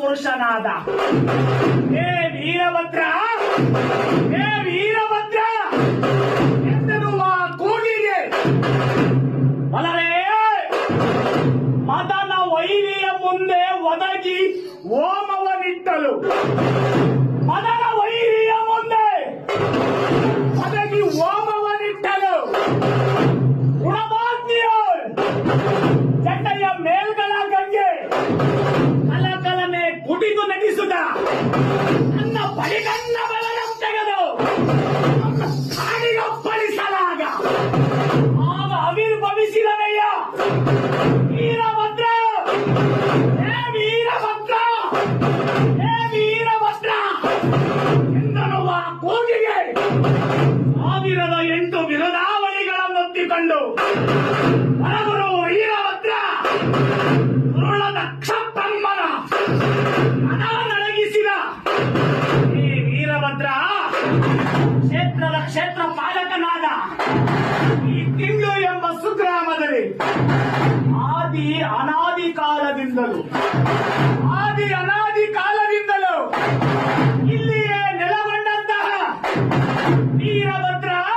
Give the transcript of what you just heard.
ಪುರುಷನಾದ ಹೇ ವೀರಭದ್ರ, ಹೇ ವೀರಭದ್ರ ಎಂದೆನ್ನುವ ಕೂಗಿಗೆ ಬಲರೇ ಮದನ ವೈರಿಯ ಮುಂದೆ ಒದಗಿ ಹೋಮವನಿಟ್ಟಲು, ಮದನ ವೈರಿಯ ಮುಂದೆ ಒದಗಿ ಹೋಮವನಿಟ್ಟಲು ಗುಣಮಾನ್ಯೋ ಚಂಡೆಯ ಮೇಲ್ಗಳ ಗಂಗೆ ಕಲಕಲನೆ ಕುಡಿದು ನಡೆಸುತ್ತ ನನ್ನ ಬಲಿಗನ್ನ ಬಲನ ತೆಗೆದು ಕಾಡಿಗೊಪ್ಪಳಿಸಲಾಗ ಆಗ ಆವಿರ್ಭವಿಸಿದನಯ್ಯ ವೀರಭದ್ರ, ಹೇ ವೀರಭದ್ರ, ಹೇ ವೀರಭದ್ರ ಎಂದನುವ ಕೂಗಿಗೆ 1008 ಬಿರುದಾವಳಿಗಳನ್ನೊತ್ತಿಕೊಂಡು ಹೊರಗುರು ವೀರಭದ್ರ ದುರುಳದಕ್ಷ ಬ್ರಹ್ಮನ ಮನ ನಡಗಿಸಿದ. ಈ ವೀರಭದ್ರ ಕ್ಷೇತ್ರದ ಕ್ಷೇತ್ರ ಪಾಲಕನಾದ ಈ ತಿಂಗಳು ಎಂಬ ಸುಗ್ರಾಮದಲ್ಲಿ ಅನಾದಿ ಕಾಲದಿಂದಲೂ